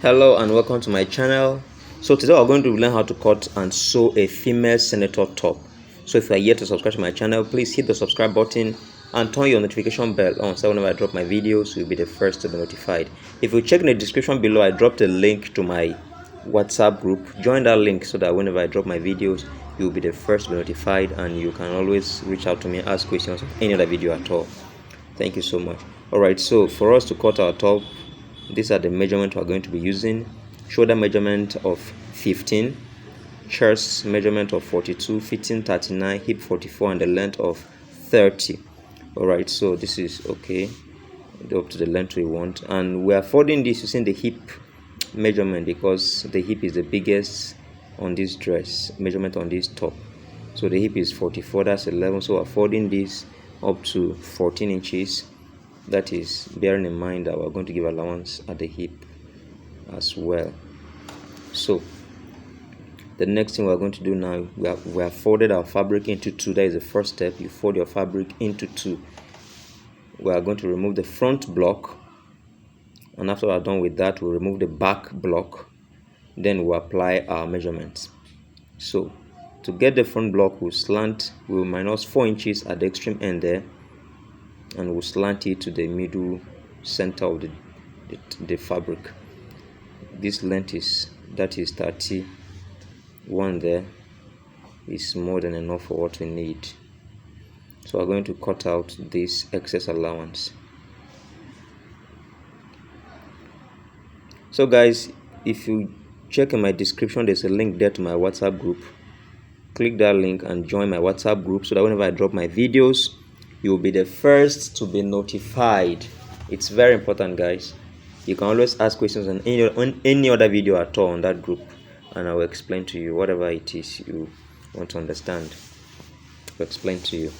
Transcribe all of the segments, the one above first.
Hello and welcome to my channel. So today we're going to learn how to cut and sew a female senator top. So if you are yet to subscribe to my channel, please hit the subscribe button and turn your notification bell on so whenever I drop my videos you'll be the first to be notified. If you check in the description below, I dropped a link to my WhatsApp group. Join that link so that whenever I drop my videos you'll be the first to be notified, and you can always reach out to me and ask questions of any other video at all. Thank you so much. Alright, so for us to cut our top, these are the measurements we're going to be using. Shoulder measurement of 15, chest measurement of 42, fitting 39, hip 44, and the length of 30. Alright, so this is okay up to the length we want, and we are folding this using the hip measurement because the hip is the biggest on this dress, measurement on this top. So the hip is 44, that's 11, so we're folding this up to 14 inches. That is bearing in mind that we're going to give allowance at the hip as well. So the next thing we're going to do now, we have folded our fabric into two. That is the first step. You fold your fabric into two. We are going to remove the front block, and after we're done with that, we'll remove the back block. Then we'll apply our measurements. So to get the front block, we'll minus 4 inches at the extreme end there, and we'll slant it to the middle center of the fabric. This length is 31 there, is more than enough for what we need. So we're going to cut out this excess allowance. So guys, if you check in my description, there's a link there to my WhatsApp group. Click that link and join my WhatsApp group so that whenever I drop my videos you'll be the first to be notified. It's very important, guys. You can always ask questions on any other video at all on that group, and I will explain to you whatever it is you want to understand. I'll explain to you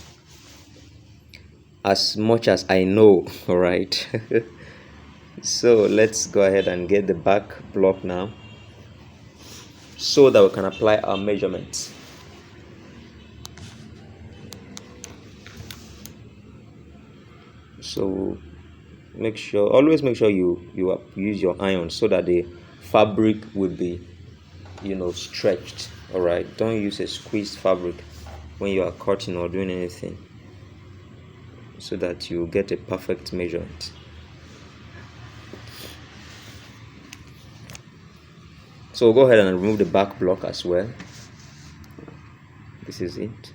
as much as I know. All right. So let's go ahead and get the back block now so that we can apply our measurements. So always make sure you use your iron so that the fabric will be stretched. All right, don't use a squeezed fabric when you are cutting or doing anything, so that you get a perfect measurement. So we'll go ahead and remove the back block as well. This is it.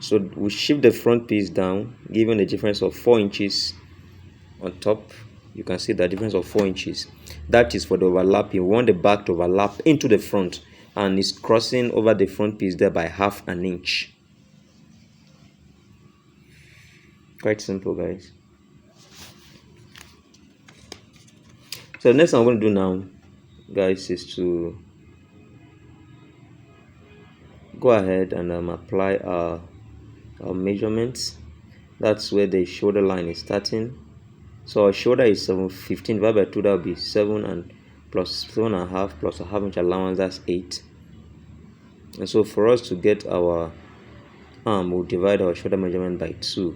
So we shift the front piece down, giving a difference of 4 inches on top. You can see the difference of 4 inches. That is for the overlapping. We want the back to overlap into the front, and it's crossing over the front piece there by ½ an inch. Quite simple, guys. So the next thing I'm going to do now, guys, is to go ahead and apply our measurements. That's where the shoulder line is starting. So our shoulder is 15 divided by 2, that will be 7, and plus 7.5 plus a ½ inch allowance, that's 8. And so for us to get our arm, we'll divide our shoulder measurement by 2.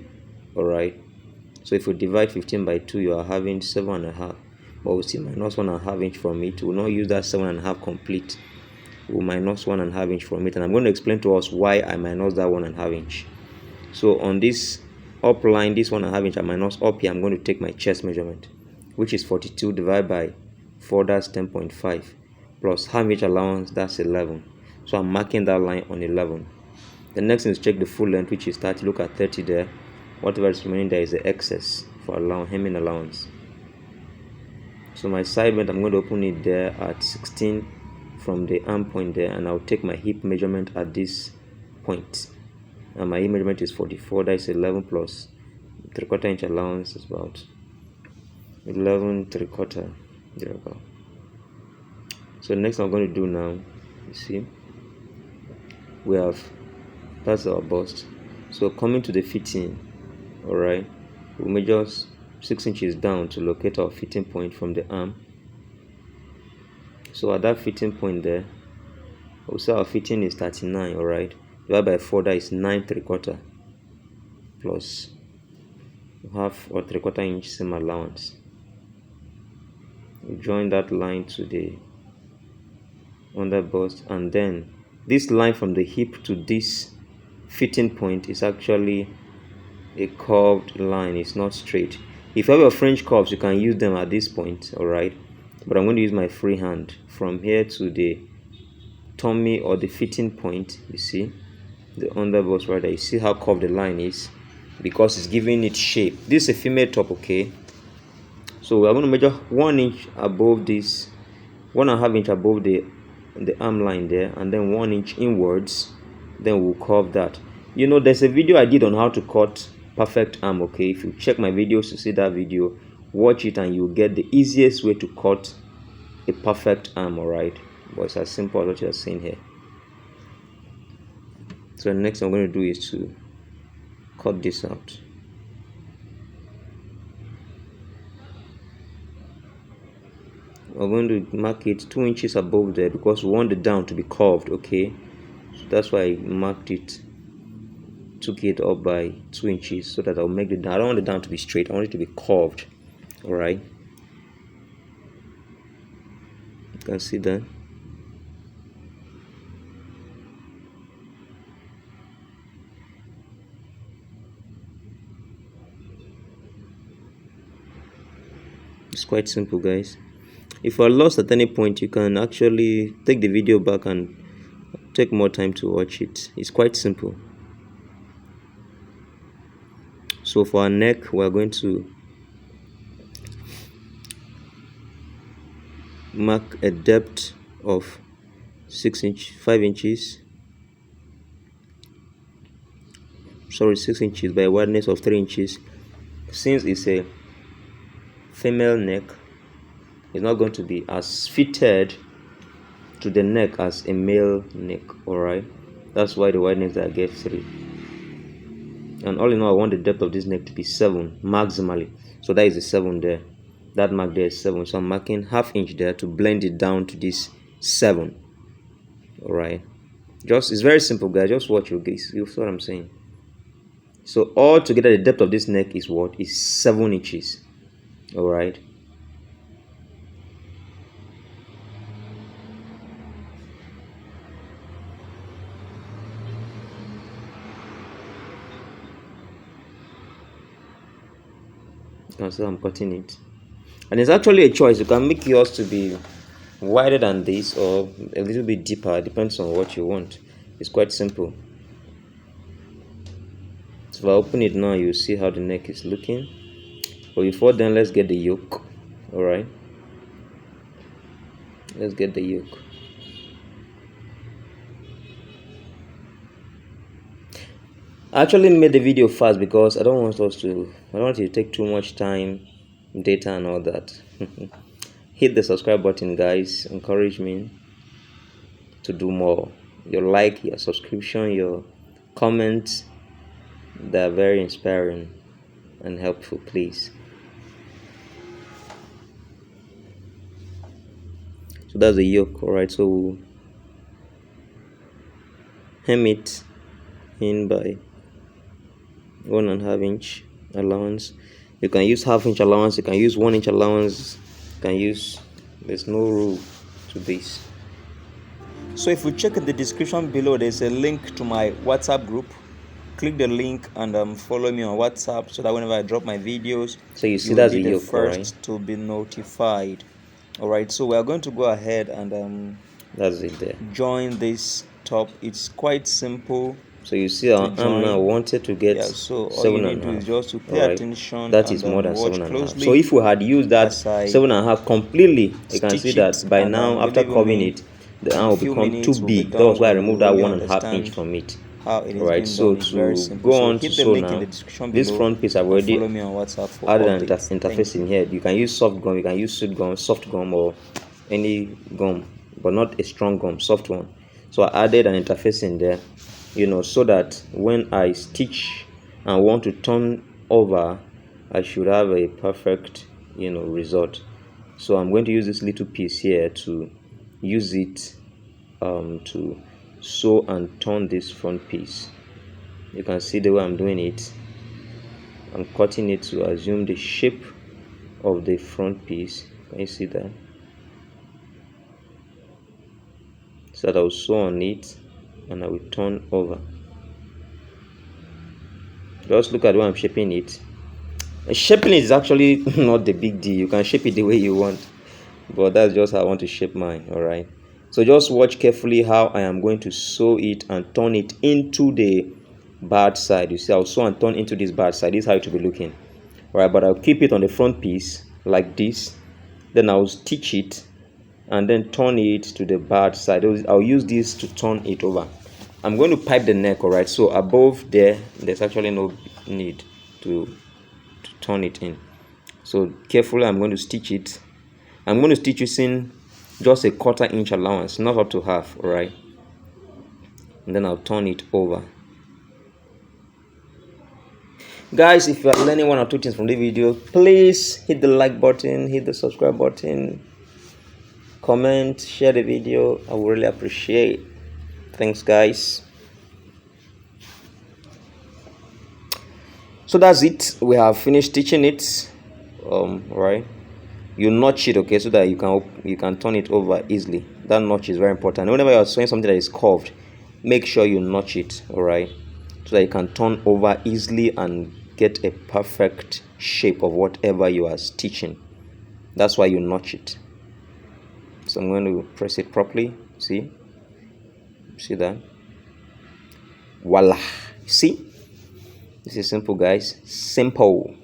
All right, so if we divide 15 by 2, you are having 7.5, but we'll still minus 1.5 inch from it. We'll not use that 7.5 complete. We'll minus 1.5 inch from it, and I'm going to explain to us why I minus that 1.5 inch. So on this up line, this 1.5 inch I minus up here, I'm going to take my chest measurement, which is 42 divided by 4, that's 10.5, plus ½ inch allowance, that's 11. So I'm marking that line on 11. The next thing is check the full length, which is 30. Look at 30 there. Whatever is remaining there is the excess for hemming allowance. So my side bend, I'm going to open it there at 16 from the arm point there, and I'll take my hip measurement at this point. And my hip measurement is 44, that is 11 plus 3/4 inch allowance is about 11 3/4 thereabout. So next I'm going to do now, you see, that's our bust. So coming to the fitting, all right, we'll measure 6 inches down to locate our fitting point from the arm. So at that fitting point there, we'll say our fitting is 39, all right, divided by 4, that is 9 3/4. plus half or 3/4 inch seam allowance. You join that line to the under bust, and then this line from the hip to this fitting point is actually a curved line. It's not straight. If you have your French curves, you can use them at this point, all right? But I'm going to use my free hand from here to the tummy or the fitting point. You see the under bust right there. You see how curved the line is because it's giving it shape. This is a female top, okay? So we're going to measure 1 inch above this, 1.5 inch above the arm line there, and then 1 inch inwards. Then we'll curve that. You know, there's a video I did on how to cut perfect arm, okay? If you check my videos to see that video, watch it and you'll get the easiest way to cut a perfect arm, all right? But it's as simple as what you're seeing here. So the next thing I'm going to do is to cut this out. We're going to mark it 2 inches above there because we want the down to be curved, okay? So that's why I marked it, took it up by 2 inches so that I'll make the down. I don't want the down to be straight, I want it to be curved, all right? You can see that. It's quite simple, guys. If you're lost at any point, you can actually take the video back and take more time to watch it. It's quite simple. So for our neck, we're going to mark a depth of 6 inches by a wideness of 3 inches. Since it's a female neck, it's not going to be as fitted to the neck as a male neck, all right? That's why the wideness I gave 3. And all in all, I want the depth of this neck to be 7 maximally. So that is a 7 there. That mark there is 7. So I'm marking ½ inch there to blend it down to this 7. All right. It's very simple, guys. Just watch your gaze. You see what I'm saying? So all together, the depth of this neck is what? Is 7 inches. All right. So I'm cutting it, and it's actually a choice. You can make yours to be wider than this or a little bit deeper. It depends on what you want. It's quite simple. So if I open it now, you see how the neck is looking. But before then, let's get the yoke. All right, let's get the yoke. I actually made the video fast because I don't want it to take too much time, data and all that. Hit the subscribe button, guys. Encourage me to do more. Your like, your subscription, your comments, they're very inspiring and helpful, please. So that's the yoke, all right? So we'll hem it in by 1.5 inch allowance. You can use ½ inch allowance, you can use 1 inch allowance, you can use, there's no rule to this. So if you check in the description below, there's a link to my WhatsApp group. Click the link and follow me on WhatsApp so that whenever I drop my videos, so you see that's the yoke, first, right? To be notified. All right, so we are going to go ahead and that's it there. Join this top. It's quite simple. So you see our arm now wanted to get 7.5. Just to pay attention. That is more than 7.5. So if we had used that 7.5 completely, you can see that by now after curving it, the arm will become too big. That's why I removed that 1.5 inch from it. Right, so to go on to sew now, this front piece I've already added an interface in here. You can use soft gum, you can use sweet gum, soft gum, or any gum, but not a strong gum, soft one. So I added an interface in there, you know, so that when I stitch and want to turn over, I should have a perfect, you know, result. So I'm going to use this little piece here to use it to sew and turn this front piece. You can see the way I'm doing it. I'm cutting it to assume the shape of the front piece. Can you see that? So that I'll sew on it and I will turn over. Just look at the way I'm shaping it. Shaping it is actually not the big deal. You can shape it the way you want, but that's just how I want to shape mine. All right, so just watch carefully how I am going to sew it and turn it into the bad side. You see, I'll sew and turn into this bad side. This is how it will be looking. All right, but I'll keep it on the front piece like this, then I'll stitch it and then turn it to the bad side. I'll use this to turn it over. I'm going to pipe the neck. All right, so above there's actually no need to turn it in. So carefully I'm going to stitch it. I'm going to stitch using just a 1/4 inch allowance, not up to half. All right, and then I'll turn it over. Guys, if you are learning 1 or 2 things from the video, please hit the like button, hit the subscribe button, comment, share the video. I would really appreciate. Thanks, guys. So that's it. We have finished stitching it. Right, you notch it, okay, so that you can turn it over easily. That notch is very important. Whenever you are sewing something that is curved, make sure you notch it. All right, so that you can turn over easily and get a perfect shape of whatever you are stitching. That's why you notch it. So I'm going to press it properly. See that? Voila. See, this is simple, guys. Simple.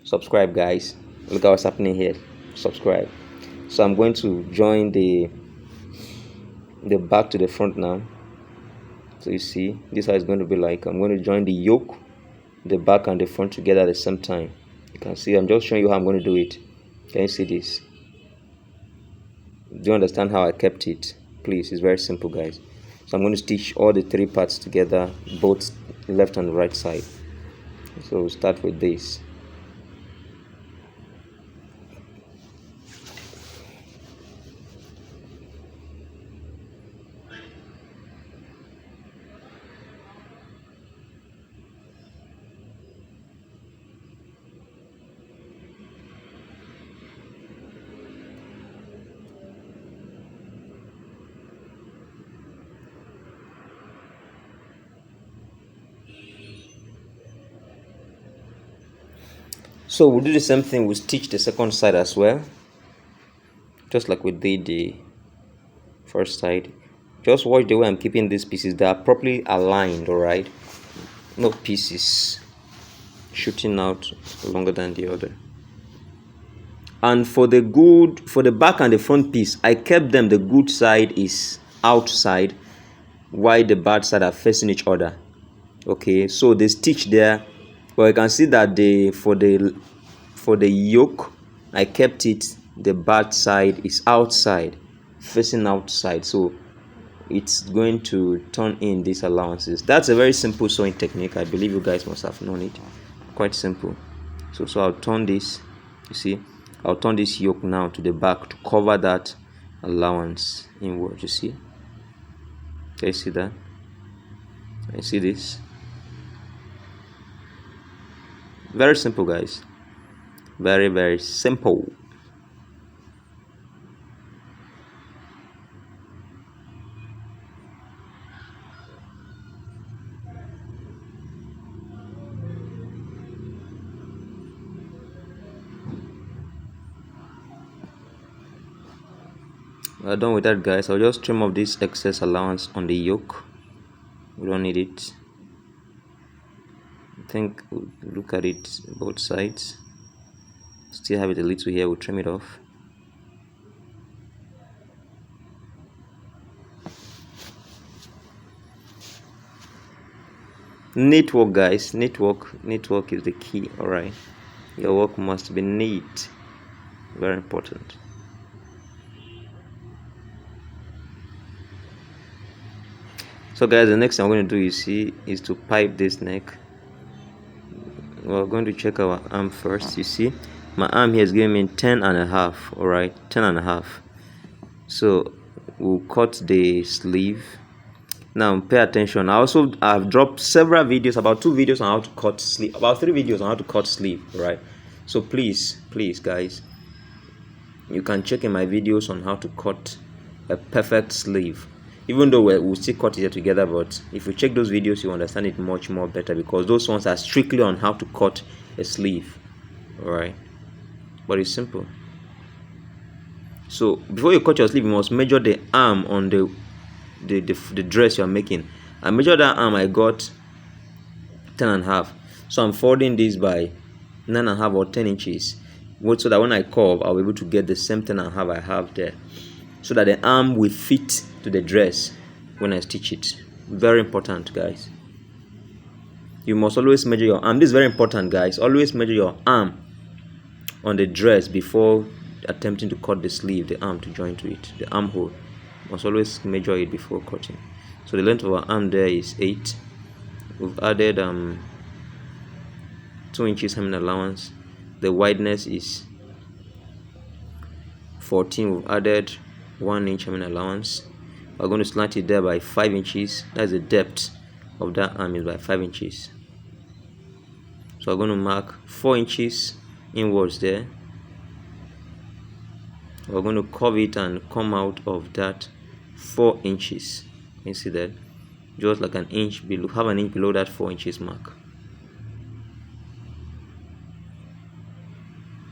Subscribe, guys. Look at what's happening here. Subscribe. So I'm going to join the back to the front now. So you see, this is how it's going to be like. I'm going to join the yoke, the back and the front together at the same time. You can see I'm just showing you how I'm going to do it. Can you see this? Do you understand how I kept it? Please, it's very simple, guys. So I'm going to stitch all the 3 parts together, both left and right side. So we'll start with this. So we'll do the same thing. We'll stitch the second side as well, just like we did the first side. Just watch the way I'm keeping these pieces. They are properly aligned. All right, no pieces shooting out longer than the other. And for the back and the front piece, I kept them. The good side is outside, while the bad side are facing each other. Okay, so they stitch there, but you can see that for the yoke, I kept it. The bad side is outside, facing outside, so it's going to turn in these allowances. That's a very simple sewing technique. I believe you guys must have known it. Quite simple. So I'll turn this. You see, I'll turn this yoke now to the back to cover that allowance inward. You see? Can you see that? Can you see this? Very simple, guys. Very, very simple. We're done with that, guys. I'll just trim off this excess allowance on the yoke. We don't need it. I think we'll look at it both sides. Still have it a little here. We'll trim it off. Neat work, guys. Neat work is the key. All right, your work must be neat. Very important. So guys, the next thing I'm going to do, you see, is to pipe this neck. We're going to check our arm first. You see, my arm here is giving me 10.5. all right, 10.5. So we'll cut the sleeve. Now pay attention. I've dropped several videos, about 2 videos on how to cut sleeve, about 3 videos on how to cut sleeve, right? So please guys, you can check in my videos on how to cut a perfect sleeve. Even though we'll still cut it together, but if you check those videos, you understand it much more better, because those ones are strictly on how to cut a sleeve. All right, but it's simple. So before you cut your sleeve, you must measure the arm on the dress you're making. I measured that arm, I got 10.5. So I'm folding this by 9.5 or 10 inches, so that when I curve, I'll be able to get the same 10.5 I have there, so that the arm will fit to the dress when I stitch it. Very important, guys. You must always measure your arm. This is very important, guys. Always measure your arm on the dress before attempting to cut the sleeve, the arm to join to it, the armhole. Must always measure it before cutting. So the length of our arm there is 8. We've added 2 inches hemming allowance. The wideness is 14. We've added 1 inch hemming allowance. We're going to slant it there by 5 inches. That's the depth of that arm, is by 5 inches. So we're going to mark 4 inches inwards there. We're going to curve it and come out of that 4 inches. You see that? Just like an inch below, have an inch below that 4 inches mark.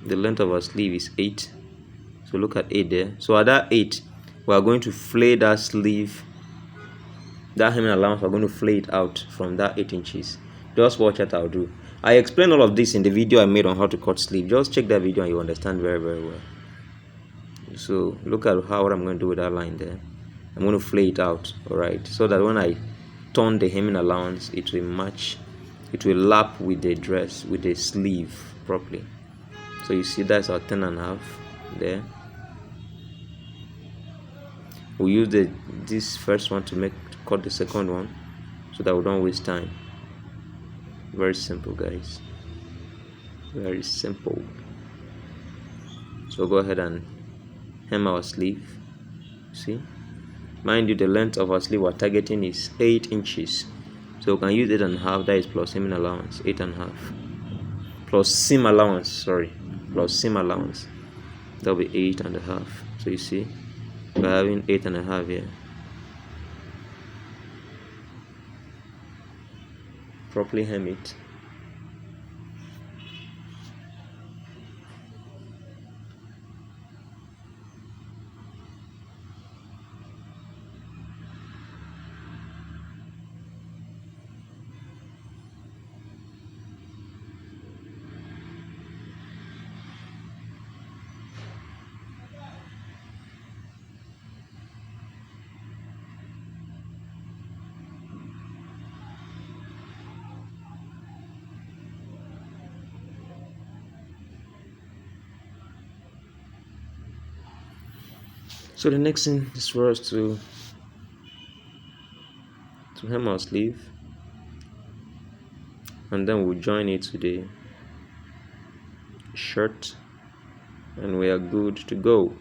The length of our sleeve is 8. So look at 8 there. So at that 8, we are going to flay that sleeve, that hemming allowance. We're going to flay it out from that 8 inches. Just watch what I'll do. I explained all of this in the video I made on how to cut sleeve. Just check that video and you understand very well. So look at what I'm going to do with that line there. I'm going to flay it out, alright, so that when I turn the hemming allowance, it will match, it will lap with the dress, with the sleeve properly. So you see, that's our 10.5 there. We'll use this first one to cut the second one, so that we don't waste time. Very simple, guys. Very simple. So go ahead and hem our sleeve. See, mind you, the length of our sleeve we're targeting is 8 inches. So we can use 8.5. That is plus hemming allowance, 8.5. Plus seam allowance, sorry, plus seam allowance. That'll be 8.5. So you see, we're having 8.5 here. Properly hem it. So the next thing is for us to hem our sleeve, and then we'll join it to the shirt, and we are good to go.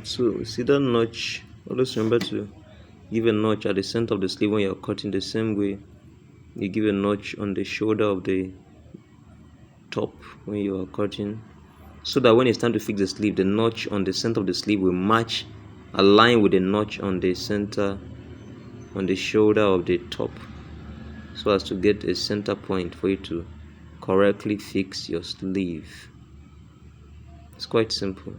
So see that notch, always remember to give a notch at the center of the sleeve when you're cutting, the same way you give a notch on the shoulder of the top when you are cutting, so that when it's time to fix the sleeve, the notch on the center of the sleeve will match, align with the notch on the center, on the shoulder of the top, so as to get a center point for you to correctly fix your sleeve. It's quite simple.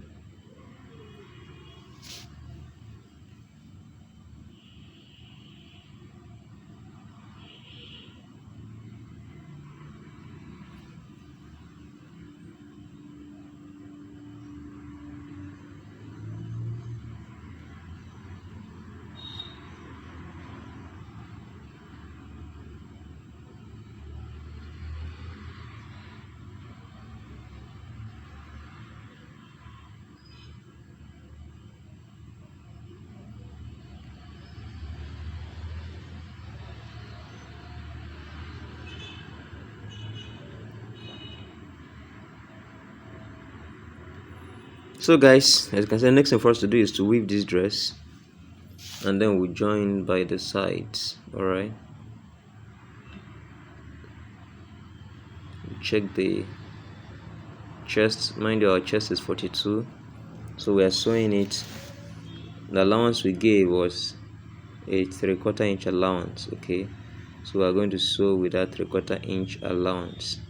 So guys, as you can see, the next thing for us to do is to weave this dress, and then we'll join by the sides. All right, check the chest. Mind you, our chest is 42, so we are sewing it. The allowance we gave was a 3/4 inch allowance. Okay, so we are going to sew with that 3/4 inch allowance,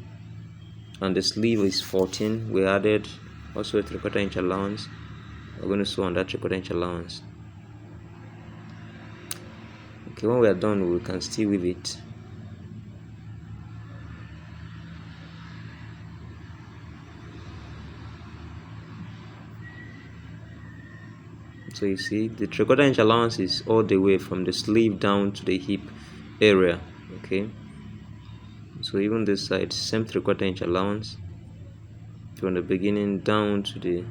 and the sleeve is 14. We added also a 3/4 inch allowance. We're going to sew on that 3/4 inch allowance. Okay, when we are done, we can still weave it. So you see, the 3/4 inch allowance is all the way from the sleeve down to the hip area. Okay, so even this side, same 3/4 inch allowance from the beginning down to the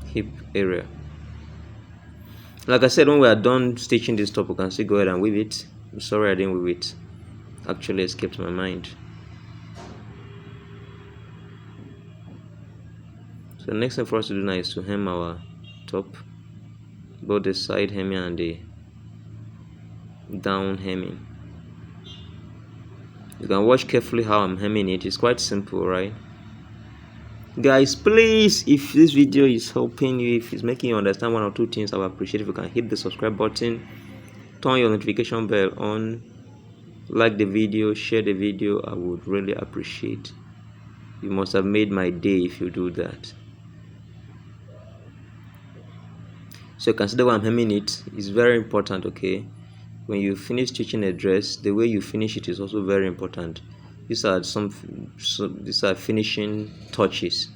hip area. Like I said, when we are done stitching this top, we can still go ahead and weave it. I'm sorry I didn't weave it, actually escaped my mind. So the next thing for us to do now is to hem our top, both the side hemming and the down hemming. You can watch carefully how I'm hemming it. It's quite simple, right? Guys, please, if this video is helping you, if it's making you understand one or two things, I would appreciate if you can hit the subscribe button, turn your notification bell on, like the video, share the video. I would really appreciate. You must have made my day if you do that. So consider when I'm hemming it is very important. Okay, when you finish stitching a dress, the way you finish it is also very important. These are these are finishing touches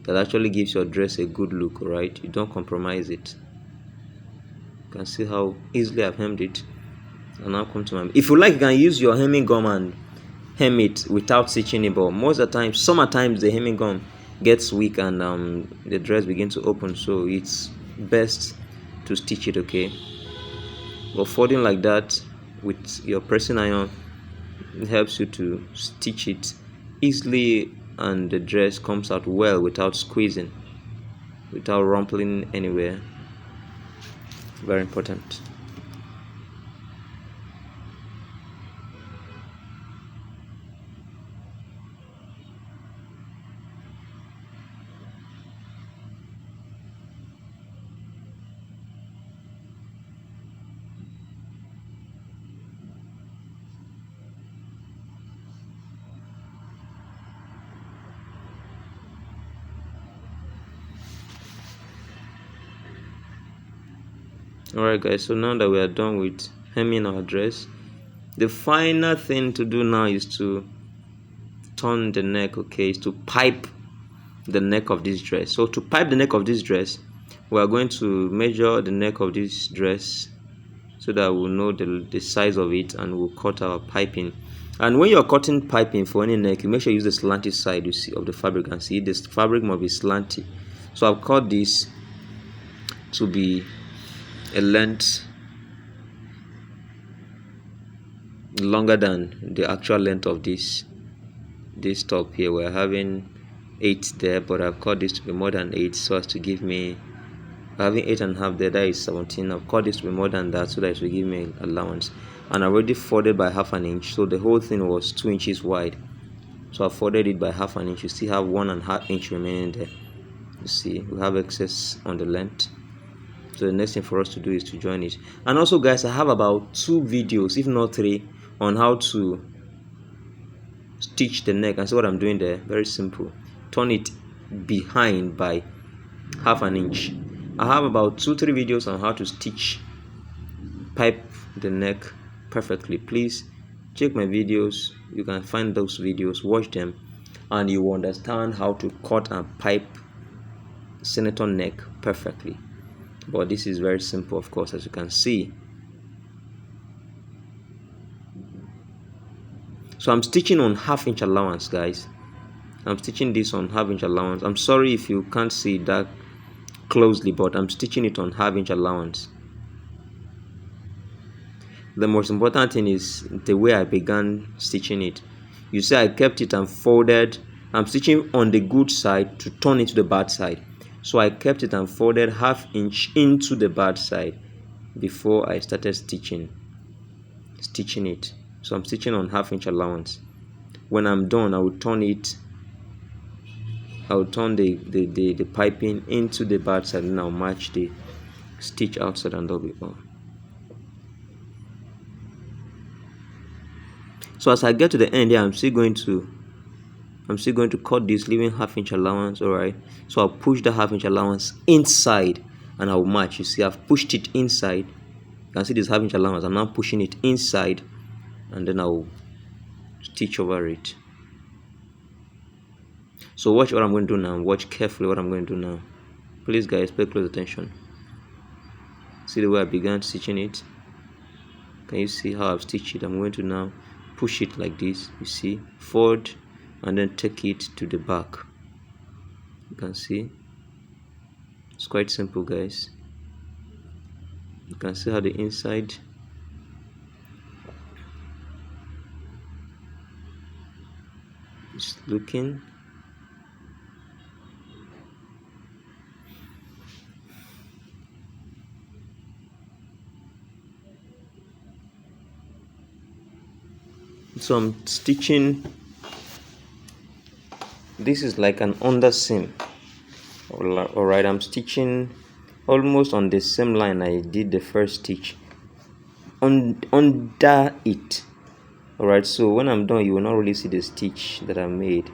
that actually gives your dress a good look. All right, you don't compromise it. You can see how easily I've hemmed it. And now come to my, if you like, you can use your hemming gum and hem it without stitching it, but most of the time, sometimes the hemming gum gets weak and the dress begins to open, so it's best to stitch it. Okay, but folding like that with your pressing iron, it helps you to stitch it easily, and the dress comes out well without squeezing, without rumpling anywhere. Very important. Alright guys, so now that we are done with hemming our dress, the final thing to do now is to turn the neck. Okay, is to pipe the neck of this dress. So to pipe the neck of this dress, we are going to measure the neck of this dress so that we'll know the size of it, and we'll cut our piping. And when you're cutting piping for any neck, you make sure you use the slanted side, you see, of the fabric. And see, this fabric must be slanted. So I've cut this to be a length longer than the actual length of this top here. We're having 8 there, but I've cut this to be more than 8 so as to give me, having 8.5 there, that is 17. I've cut this to be more than that so that it will give me allowance. And I already folded by 1/2 inch, so the whole thing was 2 inches wide, so I folded it by 1/2 inch. You still have 1.5 inch remaining there. You see, we have excess on the length. So the next thing for us to do is to join it. And also guys, I have about 2 videos, if not 3, on how to stitch the neck. And see what I'm doing there? Very simple. Turn it behind by 1/2 inch. I have about 2-3 videos on how to stitch, pipe the neck perfectly. Please check my videos. You can find those videos, watch them, and you will understand how to cut and pipe senator neck perfectly. But this is very simple, of course, as you can see. So I'm stitching on 1/2 inch allowance, guys. I'm stitching this on 1/2 inch allowance. I'm sorry if you can't see that closely, but I'm stitching it on 1/2 inch allowance. The most important thing is the way I began stitching it. You see, I kept it and folded I'm stitching on the good side to turn it to the bad side. So I kept it and folded 1/2 inch into the bad side before I started stitching it. So I'm stitching on 1/2 inch allowance. When I'm done, I will turn the piping into the bad side, and I'll match the stitch outside, and that'll be all. So as I get to the end here, I'm still going to cut this, leaving 1/2 inch allowance. All right, so I'll push the 1/2 inch allowance inside and I'll match. You see, I've pushed it inside. You can see this 1/2 inch allowance. I'm now pushing it inside, and then I'll stitch over it. So watch what I'm going to do now. Watch carefully what I'm going to do now. Please guys, pay close attention. See the way I began stitching it? Can you see how I've stitched it? I'm going to now push it like this. You see, forward, and then take it to the back. You can see it's quite simple, guys. You can see how the inside is looking. So I'm stitching, this is like an under seam. All right, I'm stitching almost on the same line I did the first stitch, under it. All right, so when I'm done, you will not really see the stitch that I made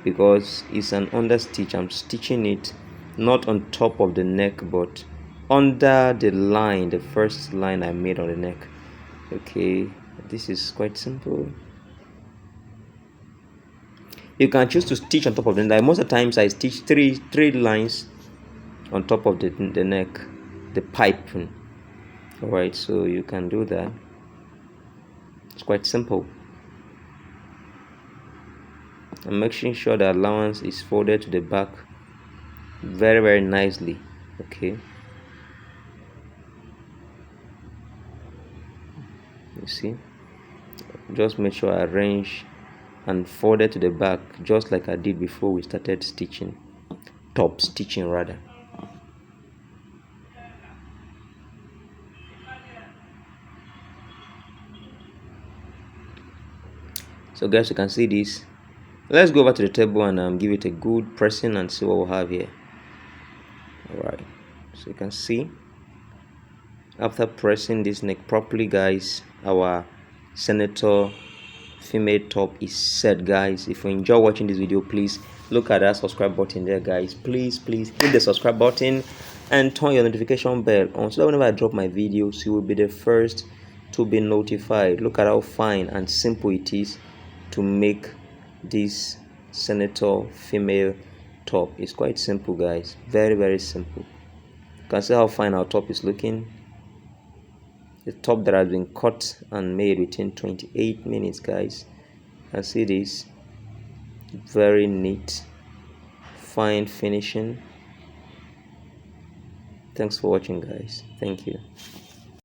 because it's an under stitch. I'm stitching it not on top of the neck but under the line, the first line I made on the neck. Okay, this is quite simple. You can choose to stitch on top of the neck. Most of the times I stitch three lines on top of the neck, the pipe. All right, so you can do that. It's quite simple. I'm making sure the allowance is folded to the back very nicely. Okay, you see, just make sure I arrange and fold it to the back just like I did before we started stitching, top stitching rather. So guys, you can see this. Let's go over to the table and give it a good pressing and see what we'll have here. All right, so you can see after pressing this neck properly, guys, our senator female top is set, guys. If you enjoy watching this video, please look at that subscribe button there, guys. Please hit the subscribe button and turn your notification bell on so that whenever I drop my videos, you will be the first to be notified. Look at how fine and simple it is to make this senator female top. It's quite simple, guys. Very simple. You can see how fine our top is looking. The top that has been cut and made within 28 minutes, guys. And see this, very neat, fine finishing. Thanks for watching, guys. Thank you.